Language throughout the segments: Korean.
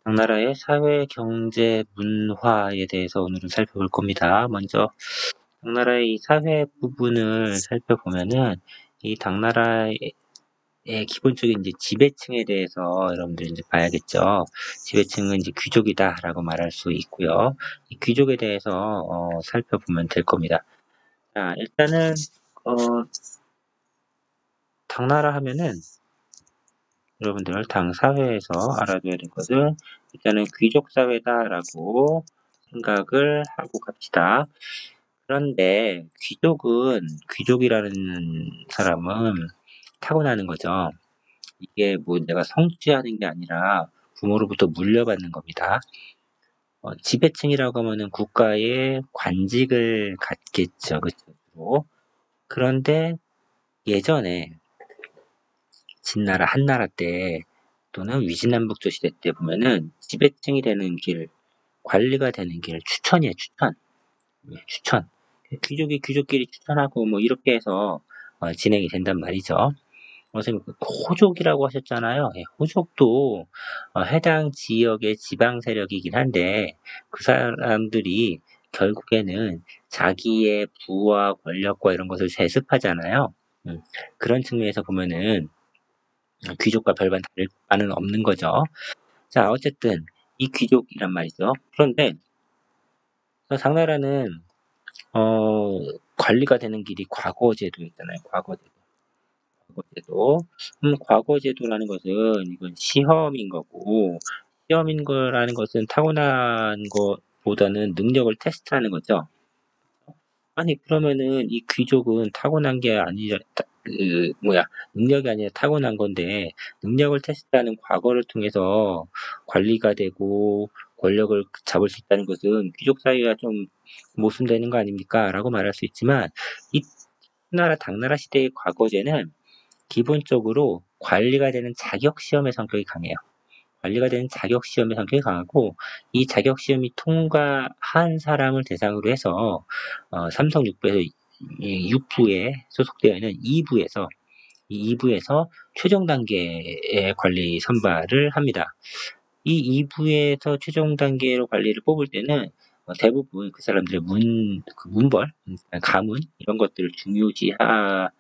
각 나라의 사회, 경제, 문화에 대해서 오늘은 살펴볼 겁니다. 먼저 각 나라의 이 사회 부분을 살펴보면은 이 각 나라의 기본적인 이제 지배층에 대해서 여러분들이 이제 봐야겠죠. 지배층은 이제 귀족이다라고 말할 수 있고요. 이 귀족에 대해서 살펴보면 될 겁니다. 자, 일단은 어, 당 나라 하면은 여러분들 당 사회에서 알아둬야 될 것은 일단은 귀족 사회다라고 생각을 하고 갑시다. 그런데 귀족이라는 사람은 타고나는 거죠. 이게 뭐 내가 성취하는 게 아니라 부모로부터 물려받는 겁니다. 지배층이라고 하면은 국가의 관직을 갖겠죠. 그렇죠. 그런데 예전에 진나라 한나라 때 또는 위진남북조 시대 때 보면은 지배층이 되는 길, 관리가 되는 길 추천이에요. 추천. 추천. 귀족끼리 추천하고 뭐 이렇게 해서 진행이 된단 말이죠. 선생님, 호족이라고 하셨잖아요. 예, 호족도 해당 지역의 지방 세력이긴 한데 그 사람들이 결국에는 자기의 부와 권력과 이런 것을 세습하잖아요. 그런 측면에서 보면은 귀족과 별반 다를 바는 없는 거죠. 자, 어쨌든 이 귀족이란 말이죠. 그런데 당나라는 어, 관리가 되는 길이 과거제도 있잖아요. 과거제도. 과거제도. 과거제도라는 것은 이건 시험인 거고, 시험인 거라는 것은 타고난 것보다는 능력을 테스트하는 거죠. 아니, 그러면은 이 귀족은 타고난 게 아니라, 능력이 아니라 타고난 건데, 능력을 테스트하는 과거를 통해서 관리가 되고, 권력을 잡을 수 있다는 것은 귀족 사회가 좀 모순되는 거 아닙니까? 라고 말할 수 있지만, 이 당나라 시대의 과거제는 기본적으로 관리가 되는 자격 시험의 성격이 강해요. 관리가 되는 자격 시험의 성격이 강하고 이 자격 시험이 통과한 사람을 대상으로 해서 삼성 6부에서 6부에 소속되어 있는 2부에서 이 2부에서 최종 단계의 관리 선발을 합니다. 이 2부에서 최종 단계로 관리를 뽑을 때는 대부분 그 사람들의 문벌, 가문 이런 것들을 중요시하면서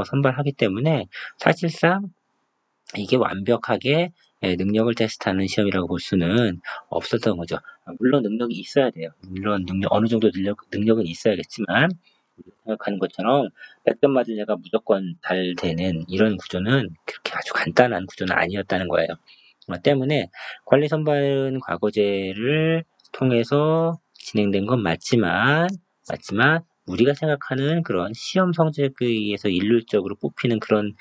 선발하기 때문에 사실상 이게 완벽하게 능력을 테스트하는 시험이라고 볼 수는 없었던 거죠. 물론 능력이 있어야 돼요. 물론 어느 정도 능력은 있어야겠지만 우리가 생각하는 것처럼 100점 맞은 애가 무조건 잘 되는 이런 구조는 그렇게 아주 간단한 구조는 아니었다는 거예요. 때문에 관리 선발은 과거제를 통해서 진행된 건 맞지만 우리가 생각하는 그런 시험 성적에 의해서 일률적으로 뽑히는 그런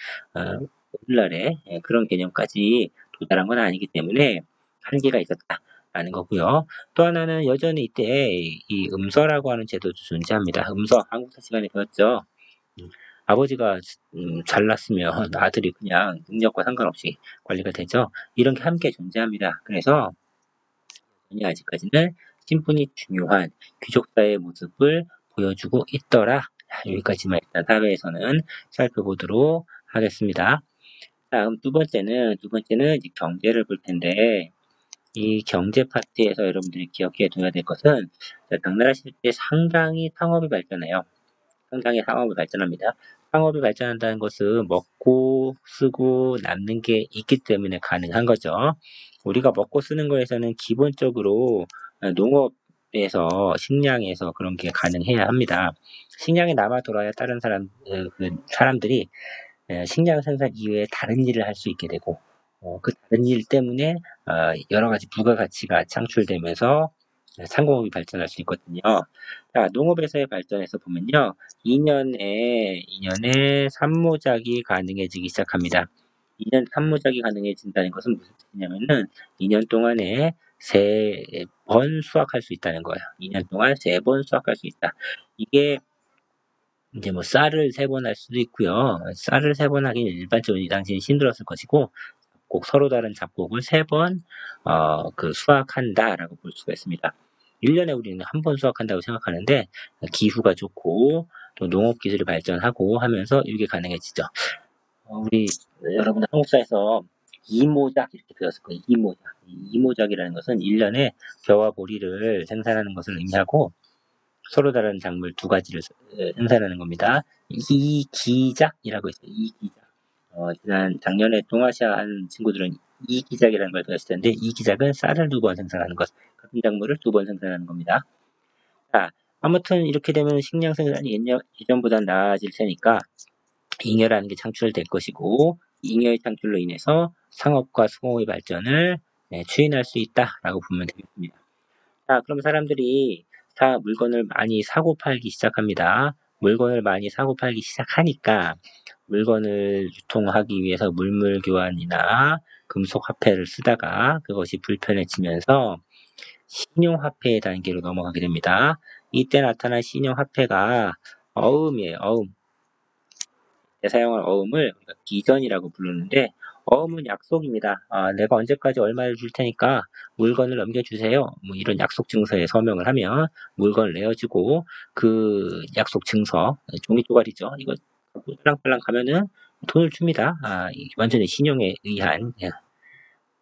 오늘날의 그런 개념까지 도달한 건 아니기 때문에 한계가 있었다라는 거고요. 또 하나는 여전히 이때 이 음서라고 하는 제도도 존재합니다. 음서 한국사 시간에 배웠죠. 아버지가 잘났으면 아들이 그냥 능력과 상관없이 관리가 되죠. 이런 게 함께 존재합니다. 그래서 아직까지는 신분이 중요한 귀족사의 모습을 보여주고 있더라. 여기까지만 일단 사회에서는 살펴보도록 하겠습니다. 다음 두 번째는 이제 경제를 볼 텐데, 이 경제 파트에서 여러분들이 기억해 둬야 될 것은, 당나라 시대 때 상당히 상업이 발전해요. 상당히 상업이 발전합니다. 상업이 발전한다는 것은 먹고 쓰고 남는 게 있기 때문에 가능한 거죠. 우리가 먹고 쓰는 거에서는 기본적으로 농업에서 식량에서 그런 게 가능해야 합니다. 식량이 남아 돌아야 다른 사람들이 식량 생산 이외에 다른 일을 할 수 있게 되고 그 다른 일 때문에 여러 가지 부가가치가 창출되면서 상공업이 발전할 수 있거든요. 자, 농업에서의 발전에서 보면요. 2년에 산모작이 가능해지기 시작합니다. 2년 산모작이 가능해진다는 것은 무슨 뜻이냐면은 2년 동안에 3번 수확할 수 있다는 거예요. 2년 동안 3번 수확할 수 있다. 이게 이제 뭐 쌀을 3번 할 수도 있고요. 쌀을 3번 하기는 일반적으로 이 당시엔 힘들었을 것이고 꼭 서로 다른 잡곡을 3번 수확한다라고 볼 수가 있습니다. 1년에 우리는 한 번 수확한다고 생각하는데 기후가 좋고 또 농업 기술이 발전하고 하면서 이게 가능해지죠. 우리 여러분 한국사에서 이모작 이렇게 배웠을 거예요. 이모작. 이모작이라는 것은 1년에 벼와 보리를 생산하는 것을 의미하고 서로 다른 작물 두 가지를 생산하는 겁니다. 이기작이라고 있어요. 이기작. 지난 작년에 동아시아 한 친구들은 이기작이라는 걸 배웠을 텐데 이기작은 쌀을 2번 생산하는 것, 같은 작물을 2번 생산하는 겁니다. 자, 아무튼 이렇게 되면 식량 생산이 예전보다 나아질 테니까 잉여라는 게 창출될 것이고 잉여의 창출로 인해서 상업과 수공의 발전을 추진할 수 있다라고 보면 되겠습니다. 자, 그럼 사람들이 다 물건을 많이 사고 팔기 시작합니다. 물건을 많이 사고 팔기 시작하니까 물건을 유통하기 위해서 물물 교환이나 금속 화폐를 쓰다가 그것이 불편해지면서 신용화폐의 단계로 넘어가게 됩니다. 이때 나타난 신용화폐가 어음이에요. 어음. 사용한 어음을 우리가 기전이라고 부르는데 어음은 약속입니다. 내가 언제까지 얼마를 줄 테니까 물건을 넘겨주세요. 뭐 이런 약속 증서에 서명을 하면 물건을 내어주고 그 약속 증서, 종이 조각이죠. 이거 갖고 빨랑빨랑 가면은 돈을 줍니다. 완전히 신용에 의한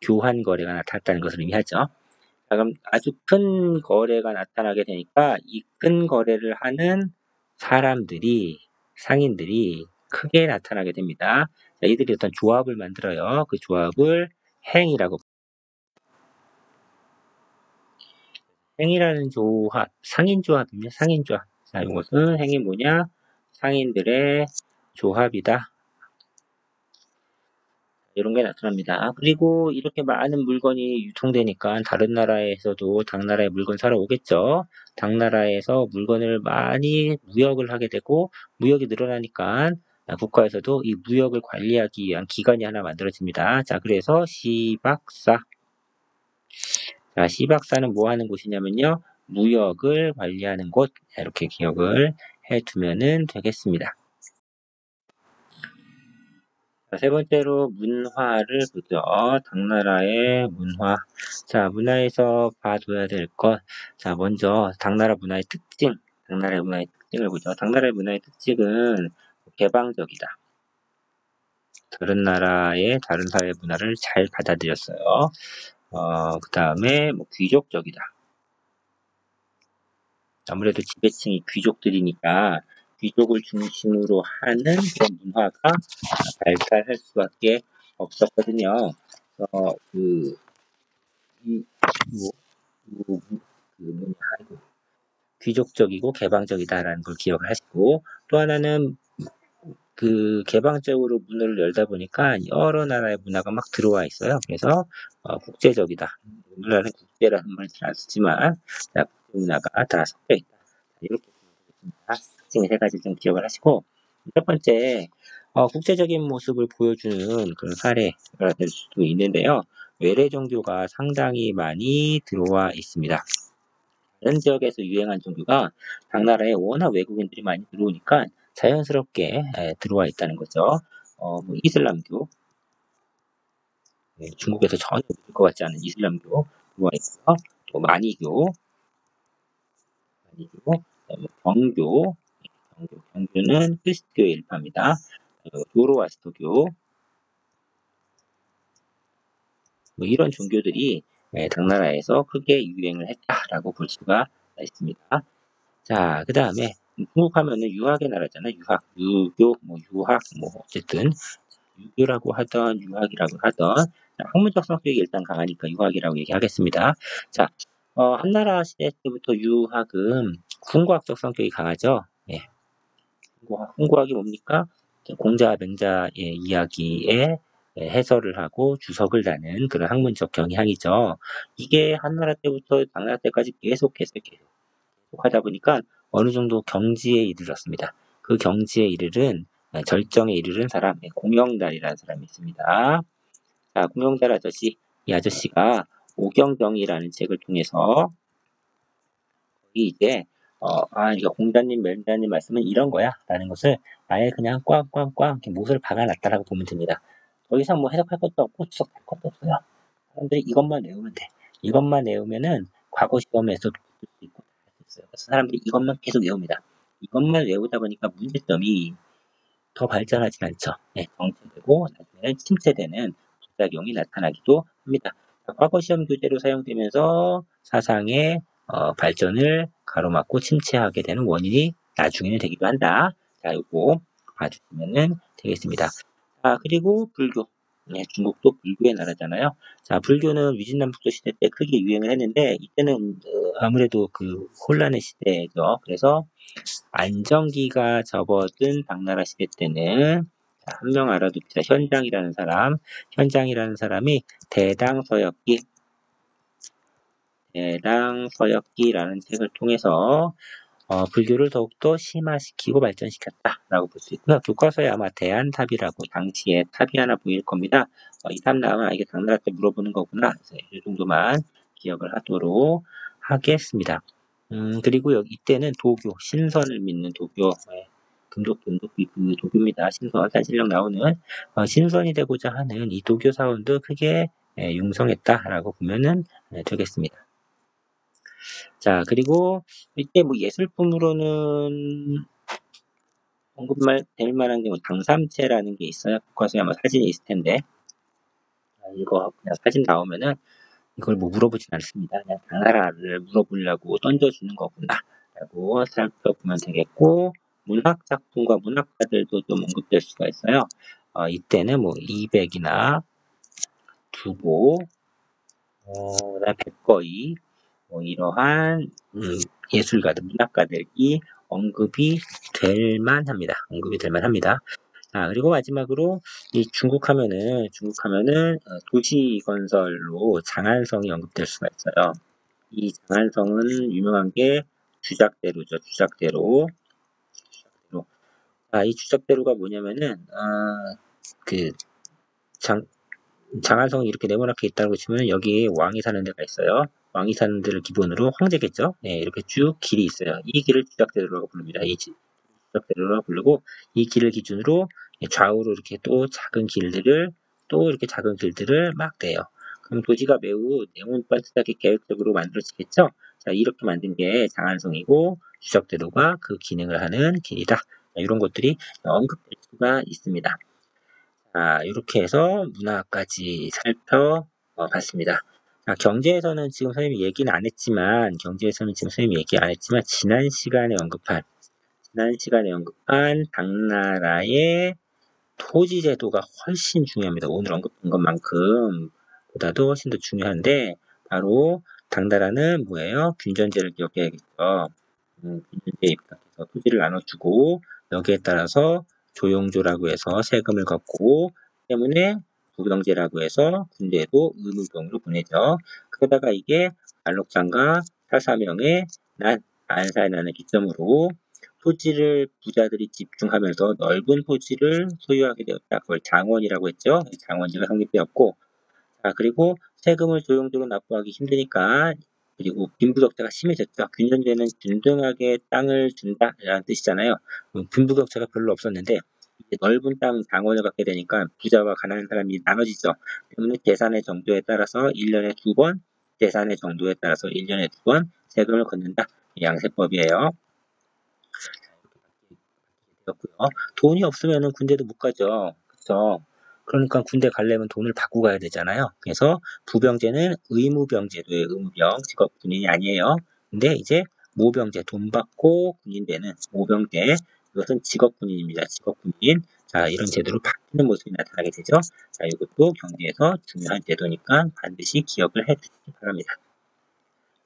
교환 거래가 나타났다는 것을 의미하죠. 자, 그럼 아주 큰 거래가 나타나게 되니까 이 큰 거래를 하는 사람들이, 상인들이 크게 나타나게 됩니다. 자, 이들이 어떤 조합을 만들어요. 그 조합을 행이라고. 행이라는 조합, 상인조합입니다. 상인조합. 자, 이것은 행이 뭐냐? 상인들의 조합이다. 이런 게 나타납니다. 그리고 이렇게 많은 물건이 유통되니까 다른 나라에서도 당나라에 물건 사러 오겠죠. 당나라에서 물건을 많이 무역을 하게 되고 무역이 늘어나니까 국가에서도 이 무역을 관리하기 위한 기관이 하나 만들어집니다. 자, 그래서 시박사. 자, 시박사는 뭐 하는 곳이냐면요. 무역을 관리하는 곳. 이렇게 기억을 해두면 되겠습니다. 자, 세 번째로 문화를 보죠. 당나라의 문화. 자, 문화에서 봐둬야 될 것. 자, 먼저 당나라 문화의 특징. 당나라의 문화의 특징을 보죠. 당나라의 문화의 특징은 개방적이다. 다른 나라의 다른 사회 문화를 잘 받아들였어요. 그 다음에 귀족적이다. 아무래도 지배층이 귀족들이니까 귀족을 중심으로 하는 그런 문화가 발달할 수밖에 없었거든요. 귀족적이고 개방적이다라는 걸 기억을 하시고 또 하나는 그 개방적으로 문을 열다 보니까 여러 나라의 문화가 막 들어와 있어요. 그래서 국제적이다. 오늘날은 국제라는 말을 잘 안 쓰지만 문화가 다 섞여 있다. 이렇게 특징 세 가지 좀 기억을 하시고 첫 번째 국제적인 모습을 보여주는 그런 사례가 될 수도 있는데요. 외래 종교가 상당히 많이 들어와 있습니다. 다른 지역에서 유행한 종교가 당나라에 워낙 외국인들이 많이 들어오니까 자연스럽게 들어와 있다는 거죠. 이슬람교, 중국에서 전혀 볼 것 같지 않은 이슬람교 들어와 있고요. 또 마니교, 경교, 경교는 크리스트교의 일파입니다. 조로아스터교, 이런 종교들이 당나라에서 크게 유행을 했다라고 볼 수가 있습니다. 자, 그 다음에 중국 하면은 유학의 나라잖아요. 유학, 유교, 유학, 어쨌든 유교라고 하던 유학이라고 하던 학문적 성격이 일단 강하니까 유학이라고 얘기하겠습니다. 자, 한나라 시대 때부터 유학은 궁과학적 성격이 강하죠. 예. 궁과학이 뭡니까? 공자, 맹자의 이야기에 해설을 하고 주석을 다는 그런 학문적 경향이죠. 이게 한나라 때부터 당나라 때까지 계속해서 하다 보니까 어느 정도 경지에 이르렀습니다. 그 경지에 이르른 절정에 이르른 사람, 공영달이라는 사람이 있습니다. 자, 공영달 아저씨, 이 아저씨가 오경병이라는 책을 통해서 이제 이거 공자님, 맹자님 말씀은 이런 거야 라는 것을 아예 그냥 꽝꽝꽝 이렇게 못을 박아놨다라고 보면 됩니다. 더 이상 해석할 것도 없고 추석할 것도 없어요. 사람들이 이것만 외우면 돼. 이것만 외우면은 과거 시험에서 붙을 수 있고 있어요. 그래서 사람들이 이것만 계속 외웁니다. 이것만 외우다 보니까 문제점이 더 발전하진 않죠. 정체되고 나중에는 침체되는 부작용이 나타나기도 합니다. 과거 시험 교재로 사용되면서 사상의 발전을 가로막고 침체하게 되는 원인이 나중에는 되기도 한다. 자, 이거 봐주시면 되겠습니다. 그리고 불교. 네, 중국도 불교의 나라잖아요. 자, 불교는 위진남북조 시대 때 크게 유행을 했는데, 이때는 아무래도 그 혼란의 시대죠. 그래서 안정기가 접어든 당나라 시대 때는 한 명 알아둡시다. 현장이라는 사람이 대당서역기라는 책을 통해서 불교를 더욱더 심화시키고 발전시켰다라고 볼 수 있고요. 교과서에 아마 대안탑이라고 당시에 탑이 하나 보일 겁니다. 이 탑 나오면 이게 당나라 때 물어보는 거구나. 그래서 이 정도만 기억을 하도록 하겠습니다. 그리고 이때는 도교, 신선을 믿는 도교, 금독 그 도교입니다. 신선, 산신령 나오는 신선이 되고자 하는 이 도교 사원도 크게 융성했다라고 보면은 되겠습니다. 자, 그리고 이때 뭐 예술품으로는 언급될 만한 게 뭐 당삼채라는 게 있어요. 교과서에 아마 사진이 있을 텐데 이거 그냥 사진 나오면은 이걸 뭐 물어보진 않습니다. 그냥 당나라를 물어보려고 던져주는 거구나라고 살펴보면 되겠고, 문학 작품과 문학가들도 좀 언급될 수가 있어요. 이때는 뭐 이백이나 두보, 그다음 백거이, 뭐 이러한 예술가들, 문학가들이 언급이 될 만합니다. 그리고 마지막으로 이 중국 하면은 도시 건설로 장안성이 언급될 수가 있어요. 이 장안성은 유명한 게 주작대로죠. 주작대로. 이 주작대로가 뭐냐면은 그 장안성이 이렇게 네모나게 있다고 치면 여기 왕이 사는 데가 있어요. 왕이 사는 데를 기본으로 황제겠죠. 네, 이렇게 쭉 길이 있어요. 이 길을 주작대로라고 부릅니다. 주작대로라고 부르고 이 길을 기준으로 좌우로 이렇게 또 이렇게 작은 길들을 막 내요. 그럼 도시가 매우 네모반듯하게 계획적으로 만들어지겠죠. 자, 이렇게 만든 게 장안성이고 주작대로가 그 기능을 하는 길이다. 이런 것들이 언급될 수가 있습니다. 이렇게 해서 문화까지 살펴봤습니다. 경제에서는 지금 선생님이 얘기는 안 했지만, 지난 시간에 언급한 당나라의 토지 제도가 훨씬 중요합니다. 오늘 언급한 것만큼 보다도 훨씬 더 중요한데, 바로 당나라는 뭐예요? 균전제를 기억해야겠죠. 균전제에 입각해서 토지를 나눠주고, 여기에 따라서 조용조라고 해서 세금을 걷고, 때문에 부병제라고 해서 군대도 의무병으로 보내죠. 그러다가 이게 안록장과 사사명의 안사의 난을 기점으로 토지를 부자들이 집중하면서 넓은 토지를 소유하게 되었다. 그걸 장원이라고 했죠. 장원제가 성립되었고, 그리고 세금을 조용조로 납부하기 힘드니까, 그리고 빈부격차가 심해졌죠. 균전제는 균등하게 땅을 준다라는 뜻이잖아요. 빈부격차가 별로 없었는데 넓은 땅 장원을 갖게 되니까 부자와 가난한 사람이 나눠지죠. 때문에 계산의 정도에 따라서 1년에 2번, 세금을 걷는다. 양세법이에요. 돈이 없으면 군대도 못 가죠. 그렇죠? 그러니까 군대 가려면 돈을 받고 가야 되잖아요. 그래서 부병제는 의무병제도예요. 의무병, 직업 군인이 아니에요. 근데 이제 모병제, 돈 받고 군인 되는 모병제, 이것은 직업 군인입니다. 직업 군인. 자, 이런 제도로 바뀌는 모습이 나타나게 되죠. 자, 이것도 경제에서 중요한 제도니까 반드시 기억을 해 주시기 바랍니다.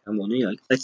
그럼 오늘 여기까지.